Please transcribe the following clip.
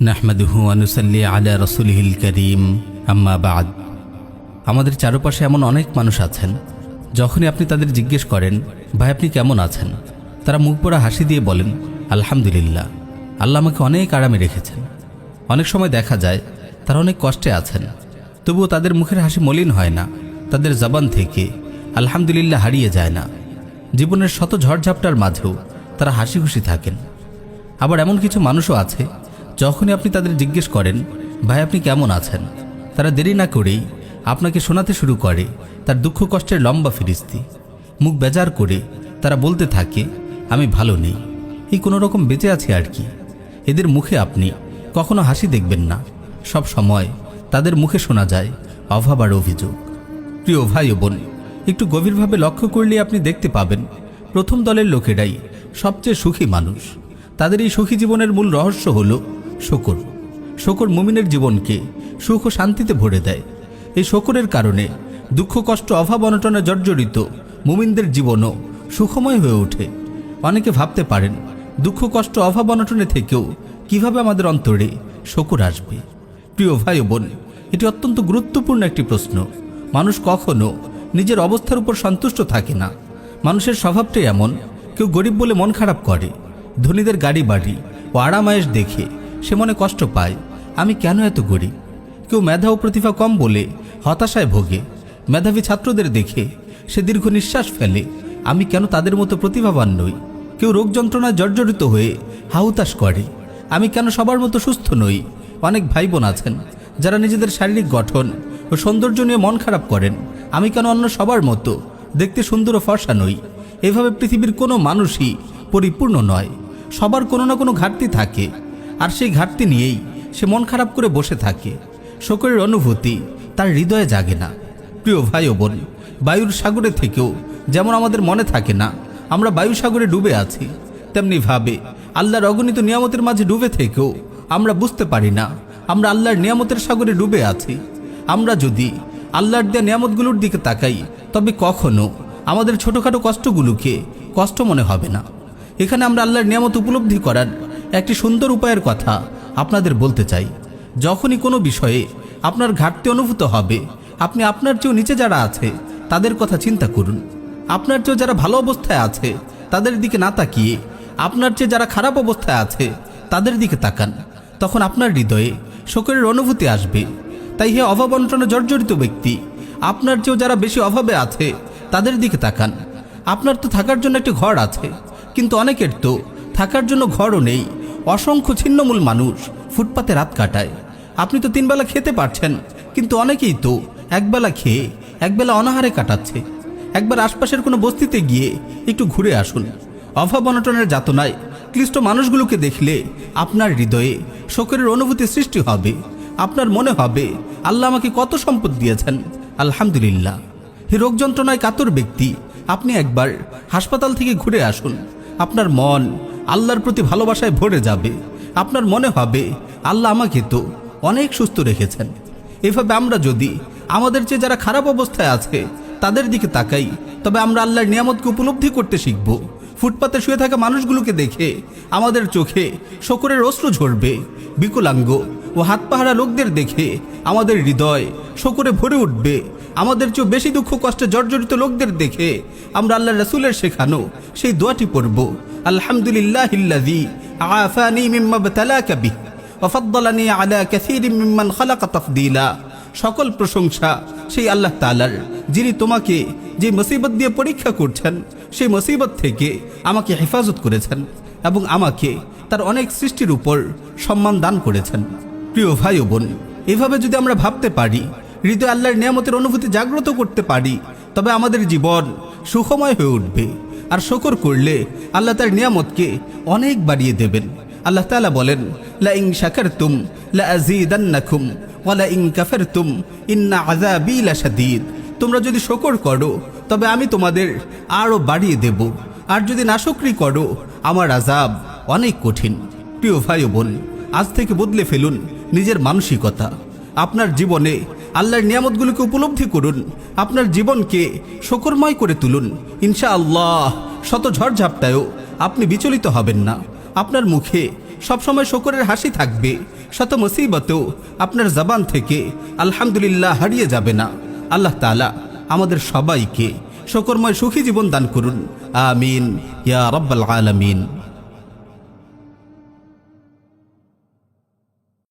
নাহমাদুহু ওয়া নুসাল্লি আলা রাসূলিহিল কারীম আম্মা বা'দ। আমাদের চারপাশে এমন অনেক মানুষ আছেন, যখনই আপনি তাদের জিজ্ঞেস করেন ভাই আপনি কেমন আছেন, তারা মুখ ভরা হাসি দিয়ে বলেন আলহামদুলিল্লাহ, আল্লাহ আমাকে অনেক আরামে রেখেছেন। অনেক সময় দেখা যায় তারা অনেক কষ্টে আছেন, তবুও তাদের মুখের হাসি মলিন হয় না, তাদের জবান থেকে আলহামদুলিল্লাহ হারিয়ে যায় না। জীবনের শত ঝড়ঝাপটার মাঝেও তারা হাসি খুশি থাকেন। আবার এমন কিছু মানুষও আছে, যখনই আপনি তাদের জিজ্ঞেস করেন ভাই আপনি কেমন আছেন, তারা দেরি না করেই আপনাকে শোনাতে শুরু করে তার দুঃখ কষ্টের লম্বা ফিরিস্তি। মুখ বেজার করে তারা বলতে থাকে আমি ভালো নেই, এই কোনো রকম বেঁচে আছি আর কি। এদের মুখে আপনি কখনো হাসি দেখবেন না, সব সময় তাদের মুখে শোনা যায় অভাব আর অভিযোগ। প্রিয় ভাই ও বোন, একটু গভীরভাবে লক্ষ্য করলে আপনি দেখতে পাবেন প্রথম দলের লোকেরাই সবচেয়ে সুখী মানুষ। তাদের এই সুখী জীবনের মূল রহস্য হল শুকর। শুকর মুমিনের জীবনকে সুখ ও শান্তিতে ভরে দেয়। এই শুকরের কারণে দুঃখ কষ্ট অভাব অনটনে জর্জরিত মুমিনদের জীবনও সুখময় হয়ে ওঠে। অনেকে ভাবতে পারেন দুঃখ কষ্ট অভাব অনটনে থেকেও কিভাবে আমাদের অন্তরে শুকর আসবে। প্রিয় ভাই ও বোন, এটি অত্যন্ত গুরুত্বপূর্ণ একটি প্রশ্ন। মানুষ কখনো নিজের অবস্থার উপর সন্তুষ্ট থাকে না। মানুষের স্বভাবটাই এমন, কেউ গরিব বলে মন খারাপ করে, ধনীদের গাড়ি বাড়ি ও আরামায়েশ দেখে সে মনে কষ্ট পায় আমি কেন এত গরিব। কেউ মেধা ও প্রতিভা কম বলে হতাশায় ভোগে, মেধাবী ছাত্রদের দেখে সে দীর্ঘ নিঃশ্বাস ফেলে আমি কেন তাদের মতো প্রতিভাবান নই। কেউ রোগ যন্ত্রণায় জর্জরিত হয়ে হাহুতাশ করে আমি কেন সবার মতো সুস্থ নই। অনেক ভাই বোন আছেন যারা নিজেদের শারীরিক গঠন ও সৌন্দর্য নিয়ে মন খারাপ করেন আমি কেন অন্য সবার মতো দেখতে সুন্দর ও ফর্সা নই। এভাবে পৃথিবীর কোনো মানুষই পরিপূর্ণ নয়, সবার কোনো না কোনো ঘাটতি থাকে, আর সেই ঘাটতি নিয়েই সে মন খারাপ করে বসে থাকে। শুকরের অনুভূতি তার হৃদয়ে জাগে না। প্রিয় ভাই ও বোন, বায়ুর সাগরে থেকেও যেমন আমাদের মনে থাকে না আমরা বায়ু সাগরে ডুবে আছি, তেমনি ভাবে আল্লাহর অগণিত নিয়ামতের মাঝে ডুবে থেকেও আমরা বুঝতে পারি না আমরা আল্লাহর নিয়ামতের সাগরে ডুবে আছি। আমরা যদি আল্লাহর দেয়া নিয়ামতগুলোর দিকে তাকাই তবে কখনো আমাদের ছোটোখাটো কষ্টগুলোকে কষ্ট মনে হবে না। এখানে আমরা আল্লাহর নিয়ামত উপলব্ধি করার একটি সুন্দর উপায়ের কথা আপনাদের বলতে চাই। যখনই কোনো বিষয়ে আপনার ঘাটতি অনুভূত হবে আপনি আপনার চেয়েও নিচে যারা আছে তাদের কথা চিন্তা করুন। আপনার চেয়েও যারা ভালো অবস্থায় আছে তাদের দিকে না তাকিয়ে আপনার চেয়ে যারা খারাপ অবস্থায় আছে তাদের দিকে তাকান। তখন আপনার হৃদয়ে শুকরের অনুভূতি আসবে। তাই হে অভাব অনটনে জর্জরিত ব্যক্তি, আপনার চেয়েও যারা বেশি অভাবে আছে তাদের দিকে তাকান। আপনার তো থাকার জন্য একটি ঘর আছে, কিন্তু অনেকের তো থাকার জন্য ঘরও নেই। অসংখ্য ছিন্নমূল মানুষ ফুটপাতে রাত কাটায়। আপনি তো 3 বেলা খেতে পারছেন, কিন্তু অনেকেই তো একবেলা খেয়ে একবেলা অনাহারে কাটাচ্ছে। একবার আশপাশের কোনো বস্তিতে গিয়ে একটু ঘুরে আসুন। অভাব অনটনের যাতনায় ক্লিষ্ট মানুষগুলোকে দেখলে আপনার হৃদয়ে শুকরের অনুভূতি সৃষ্টি হবে। আপনার মনে হবে আল্লাহ আমাকে কত সম্পদ দিয়েছেন, আলহামদুলিল্লাহ। হে রোগ যন্ত্রণায় কাতর ব্যক্তি, আপনি একবার হাসপাতাল থেকে ঘুরে আসুন। আপনার মন আল্লাহর প্রতি ভালোবাসায় ভরে যাবে। আপনার মনে হবে আল্লাহ আমাকে তো অনেক সুস্থ রেখেছেন। এভাবে আমরা যদি আমাদের চেয়ে যারা খারাপ অবস্থায় আছে তাদের দিকে তাকাই তবে আমরা আল্লাহর নিয়ামতকে উপলব্ধি করতে শিখব। ফুটপাতে শুয়ে থাকা মানুষগুলোকে দেখে আমাদের চোখে শুকরের অশ্রু ঝরবে। বিকলাঙ্গ ও হাত পাহারা লোকদের দেখে আমাদের হৃদয় শুকরে ভরে উঠবে। আমাদের চেয়ে বেশি দুঃখ কষ্টে জর্জরিত লোকদের দেখে আমরা আল্লাহ রাসূলের শেখানো সেই দোয়াটি পড়ব, আলহামদুলিল্লাহিল্লাযী আফানি মিম্মা বতালাকা বিহি ওয়া ফাদ্দালানি আলা কাসীরিম মিম্মান খালাকা তাফদীলা। সকল প্রশংসা সেই আল্লাহ তাআলার, যিনি তোমাকে যে মুসিবত দিয়ে পরীক্ষা করছেন সেই মুসিবত থেকে আমাকে হেফাজত করেছেন এবং আমাকে তার অনেক সৃষ্টির উপর সম্মান দান করেছেন। প্রিয় ভাই ও বোন, এভাবে যদি আমরা ভাবতে পারি, হৃদয় আল্লাহর নিয়ামতের অনুভূতি জাগ্রত করতে পারি, তবে আমাদের জীবন সুখময় হয়ে উঠবে। আর শুকর করলে আল্লাহ তার নিয়ামতকে অনেক বাড়িয়ে দেবেন। আল্লাহ তাআলা বলেন, লা ইন শাকারতুম লা আযীদান্নাকুম ওয়া লা ইন কাফারতুম ইন্না আযাবী লাশাদীদ। তোমরা যদি শুকর করো তবে আমি তোমাদের আরও বাড়িয়ে দেব, আর যদি নাশুকরি করো আমার আযাব অনেক কঠিন। প্রিয় ভাই ও বোন, আজ থেকে বদলে ফেলুন নিজের মানসিকতা। আপনার জীবনে আল্লাহর নিয়ামতগুলোকে উপলব্ধি করুন, আপনার জীবনকে শুকরময় করে তুলুন। ইনশাআল্লাহ শত ঝড়ঝাপটায়ও আপনি বিচলিত হবেন না। আপনার মুখে সবসময় শুকরের হাসি থাকবে, শত মুসিবতও আপনার জবান থেকে আলহামদুলিল্লাহ হারিয়ে যাবে না। আল্লাহ তাআলা আমাদের সবাইকে শুকরময় সুখী জীবন দান করুন। আমিন ইয়া রাব্বাল আলামিন।